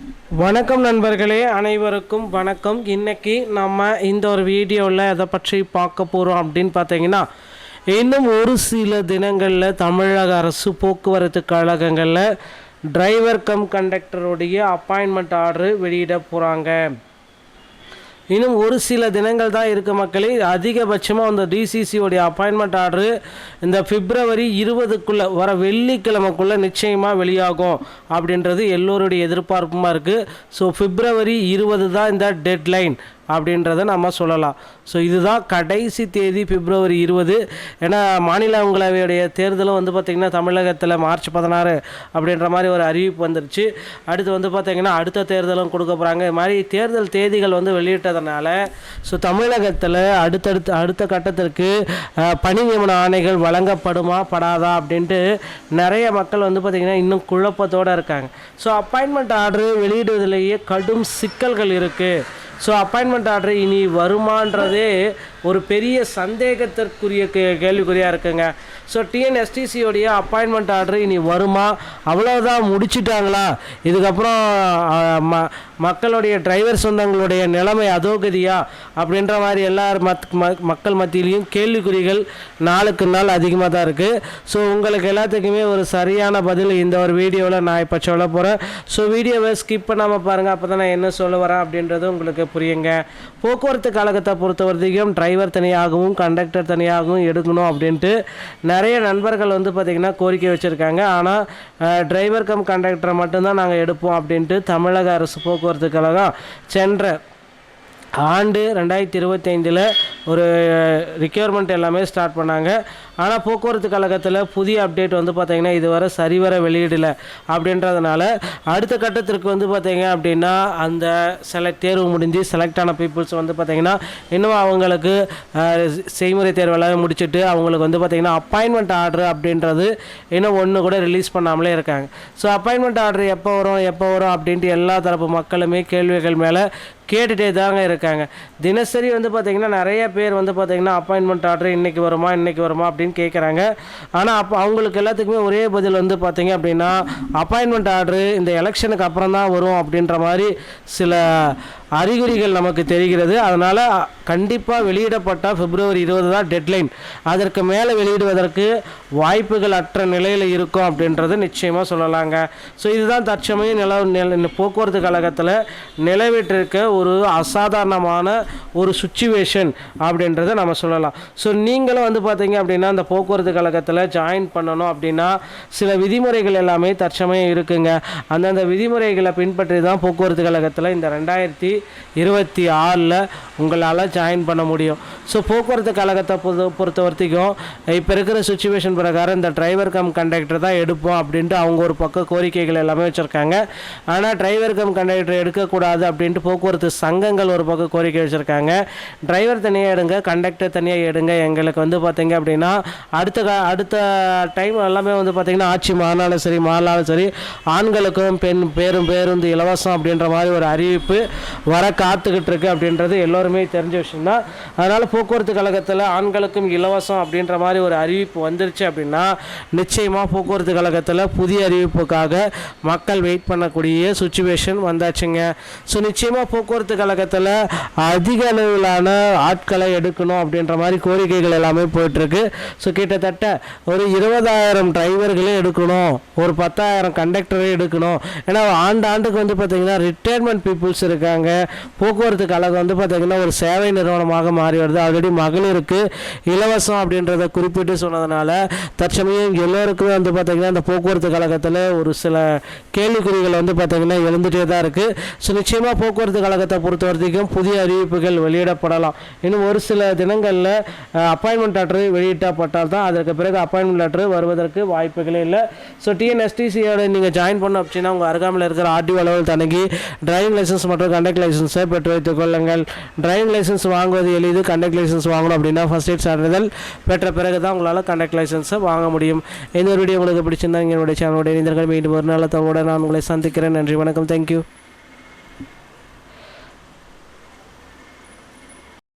வணக்கம் நண்பர்களே, அனைவருக்கும் வணக்கம். இன்றைக்கி நம்ம இந்த ஒரு வீடியோவில் எதை பற்றி பார்க்க போகிறோம் அப்படின்னு பார்த்தீங்கன்னா, இன்னும் ஒரு சில தினங்களில் தமிழக அரசு போக்குவரத்து கழகங்களில் டிரைவர் கம் கண்டக்டருடைய அப்பாயின்மெண்ட் ஆர்டர் வெளியிட போகிறாங்க. இன்னும் ஒரு சில தினங்கள் தான் இருக்க மக்களே. அதிகபட்சமாக அந்த டிசிசியோடைய அப்பாயின்மெண்ட் ஆர்டரு இந்த பிப்ரவரி 20க்குள்ளே வர வெள்ளிக்கிழமைக்குள்ளே நிச்சயமாக வெளியாகும் அப்படின்றது எல்லோருடைய எதிர்பார்ப்புமாக இருக்குது. ஸோ பிப்ரவரி 20 தான் இந்த டெட்லைன் அப்படின்றத நம்ம சொல்லலாம். ஸோ இதுதான் கடைசி தேதி பிப்ரவரி 20. ஏன்னா மாநிலங்களவையுடைய தேர்தலும் பார்த்திங்கன்னா தமிழகத்தில் மார்ச் 16 அப்படின்ற மாதிரி ஒரு அறிவிப்பு வந்துருச்சு. அடுத்து பார்த்திங்கன்னா அடுத்த தேர்தலும் கொடுக்க போகிறாங்க. இது மாதிரி தேர்தல் தேதிகள் வெளியிட்டதுனால ஸோ தமிழகத்தில் அடுத்த கட்டத்திற்கு பணி நியமன ஆணைகள் வழங்கப்படுமா படாதா அப்படின்ட்டு நிறைய மக்கள் பார்த்திங்கன்னா இன்னும் குழப்பத்தோடு இருக்காங்க. ஸோ அப்பாயின்மெண்ட் ஆர்டர் வெளியிடுவதிலேயே கடும் சிக்கல்கள் இருக்குது. ஸோ அப்பாயின்மெண்ட் ஆர்டர் இனி வருமானதே ஒரு பெரிய சந்தேகத்திற்குரிய கேள்விக்குறியாக இருக்குங்க. ஸோ டிஎன்எஸ்டிசியோடைய அப்பாயின்மெண்ட் ஆர்டர் இனி வருமா, அவ்வளோதான் முடிச்சிட்டாங்களா, இதுக்கப்புறம் மக்களுடைய டிரைவர் சொந்தங்களுடைய நிலைமை அதோகதியா அப்படின்ற மாதிரி மக்கள் மத்தியிலையும் கேள்விக்குறிகள் நாளுக்கு நாள் அதிகமாக தான் இருக்குது. ஸோ உங்களுக்கு எல்லாத்துக்குமே ஒரு சரியான பதில் இந்த ஒரு வீடியோவில் நான் இப்போ சொல்ல போகிறேன். ஸோ வீடியோவை ஸ்கிப் பண்ணாமல் பாருங்கள், அப்போ தான் நான் என்ன சொல்ல வரேன் அப்படின்றது உங்களுக்கு புரியுங்க. போக்குவரத்து கழகத்தை பொறுத்த வரைக்கும் டிரைவர் தனியாகவும் கண்டக்டர் தனியாகவும் எடுக்கணும் அப்படின்ட்டு நிறைய நண்பர்கள் பார்த்திங்கன்னா கோரிக்கை வச்சுருக்காங்க. ஆனால் டிரைவர் கம் கண்டக்டரை மட்டும்தான் நாங்கள் எடுப்போம் அப்படின்ட்டு தமிழக அரசு போக்குவரத்து கழகம் சென்ற ஆண்டு 2025 ஒரு ரிக்யர்மெண்ட் எல்லாமே ஸ்டார்ட் பண்ணாங்க. ஆனால் போக்குவரத்து கழகத்தில் புதிய அப்டேட் பார்த்திங்கன்னா இதுவரை சரிவர வெளியிடலை. அப்படின்றதுனால அடுத்த கட்டத்திற்கு பார்த்திங்க அப்படின்னா அந்த தேர்வு முடிஞ்சு செலக்ட் ஆன பீப்புள்ஸ் பார்த்திங்கன்னா இன்னும் அவங்களுக்கு செய்முறை தேர்வு எல்லாமே முடிச்சுட்டு அவங்களுக்கு பார்த்திங்கன்னா அப்பாயின்மெண்ட் ஆர்டர் அப்படின்றது இன்னும் ஒன்று கூட ரிலீஸ் பண்ணாமலே இருக்காங்க. ஸோ அப்பாயின்மெண்ட் ஆர்டர் எப்போ வரும் அப்படின்ட்டு எல்லா தரப்பு மக்களுமே கேள்விகள் மேலே கேட்டுகிட்டே தாங்க இருக்காங்க. தினசரி பார்த்திங்கன்னா நிறைய பேர் பார்த்திங்கன்னா அப்பாயின்மெண்ட் ஆர்டர் இன்றைக்கி வருமா அப்படின்னு கேட்குறாங்க. ஆனால் அவங்களுக்கு எல்லாத்துக்குமே ஒரே பதில் பார்த்திங்க அப்படின்னா அப்பாயின்மெண்ட் ஆர்டரு இந்த எலெக்ஷனுக்கு அப்புறம் தான் வரும் அப்படின்ற மாதிரி சில அறிகுறிகள் நமக்கு தெரிகிறது. அதனால் கண்டிப்பாக வெளியிடப்பட்டால் பிப்ரவரி 20 தான் டெட்லைன். அதற்கு மேலே வெளியிடுவதற்கு வாய்ப்புகள் அற்ற நிலையில் இருக்கும் அப்படின்றது நிச்சயமாக சொல்லலாங்க. ஸோ இதுதான் தற்சமயம் போக்குவரத்து கழகத்தில் நிலவிட்டிருக்க ஒரு அசாதாரணமான ஒரு சுச்சுவேஷன் அப்படின்றத நம்ம சொல்லலாம். ஸோ நீங்களும் பார்த்தீங்க அப்படின்னா அந்த போக்குவரத்து கழகத்தில் ஜாயின் பண்ணணும் அப்படின்னா சில விதிமுறைகள் எல்லாமே தற்சமயம் இருக்குங்க. அந்தந்த விதிமுறைகளை பின்பற்றி தான் போக்குவரத்து கழகத்தில் இந்த 2026 உங்களால் ஜாயின் பண்ண முடியும். ஸோ போக்குவரத்து கழகத்தை பொறுத்த வரைக்கும் இப்போ இருக்கிற சுச்சுவேஷன் பிரகாரம் இந்த டிரைவர் கம் கண்டக்டர் தான் எடுப்போம் அப்படின்ட்டு அவங்க ஒரு பக்கம் கோரிக்கைகள் எல்லாமே வச்சுருக்காங்க. ஆனால் டிரைவர் கம் கண்டக்டர் எடுக்கக்கூடாது அப்படின்ட்டு போக்குவரத்து சங்கங்கள் ஒரு பக்கம் கோரிக்கை வச்சுருக்காங்க. டிரைவர் தனியாக எடுங்க, கண்டக்டர் தனியாக எடுங்க, எங்களுக்கு பார்த்திங்க அப்படின்னா அடுத்த டைம் எல்லாமே பார்த்திங்கன்னா ஆட்சி மாறினாலும் சரி ஆண்களுக்கும் பேருந்து இலவசம் அப்படின்ற மாதிரி ஒரு அறிவிப்பு வர காத்துக்கிட்டு இருக்கு அப்படின்றது எல்லோருமே தெரிஞ்ச விஷயம் தான். அதனால் போக்குவரத்து கழகத்தில் ஆண்களுக்கும் இலவசம் அப்படின்ற மாதிரி ஒரு அறிவிப்பு வந்துருச்சு அப்படின்னா நிச்சயமாக போக்குவரத்து கழகத்தில் புதிய அறிவிப்புக்காக மக்கள் வெயிட் பண்ணக்கூடிய சுச்சுவேஷன் வந்தாச்சுங்க. ஸோ நிச்சயமாக போக்குவரத்து கழகத்தில் அதிக அளவிலான ஆட்களை எடுக்கணும் அப்படின்ற மாதிரி கோரிக்கைகள் எல்லாமே போயிட்டுருக்கு. ஸோ கிட்டத்தட்ட ஒரு 20,000 டிரைவர்களே எடுக்கணும், ஒரு 10,000 கண்டக்டரே எடுக்கணும். ஏன்னா ஆண்டுக்கு பார்த்திங்கன்னா ரிட்டையர்மெண்ட் பீப்புள்ஸ் இருக்காங்க. போக்குவரத்து கழகம் பார்த்திங்கன்னா ஒரு சேவை நிறுவனமாக மாறி வருது. ஆல்ரெடி மகளிருக்கு இலவசம் அப்படின்றத குறிப்பிட்டு சொன்னதுனால தற்சமயம் எல்லோருக்கும் பார்த்திங்கன்னா இந்த போக்குவரத்து கழகத்தில் ஒரு சில கேள்விக்குறிகள் பார்த்திங்கன்னா எழுந்துகிட்டே தான் இருக்குது. ஸோ நிச்சயமாக போக்குவரத்து கழகத்தை பொறுத்த வரைக்கும் புதிய அறிவிப்புகள் வெளியிடப்படலாம். இன்னும் ஒரு சில தினங்களில் அப்பாயின்மெண்ட் லெட்டர் வெளியிட்டப்பட்டால் தான் அதற்கு பிறகு அப்பாயின்மெண்ட் லெட்டர் வருவதற்கு வாய்ப்புகளே இல்லை. ஸோ டிஎன்எஸ்டிசியோட நீங்கள் ஜாயின் பண்ணோம் அப்படின்னா உங்கள் அருகாமையில் இருக்கிற ஆர்டிஓ அளவில் தனக்கி டிரைவிங் லைசன்ஸ் மற்றும் கண்டக்ட் லைசன்ஸை பெற்று வைத்துக் கொள்ளுங்கள். டிரைவிங் லைசன்ஸ் வாங்குவது எளிது. கண்டக்ட் லைசன்ஸ் வாங்கணும் அப்படின்னா ஃபர்ஸ்ட் எய்ட் சான்றிதழ் பெற்ற பிறகு தான் உங்களால் கண்டக்ட் லைசன்ஸை வாங்க முடியும். இந்த ஒரு வீடியோ உங்களுக்கு பிடிச்சிருந்தா எங்களுடைய சேனலுடைய இணைந்தர்கள் மீண்டும் ஒரு நாள் தங்களோட நான் உங்களை சந்திக்கிறேன். நன்றி, வணக்கம், தேங்க்யூ.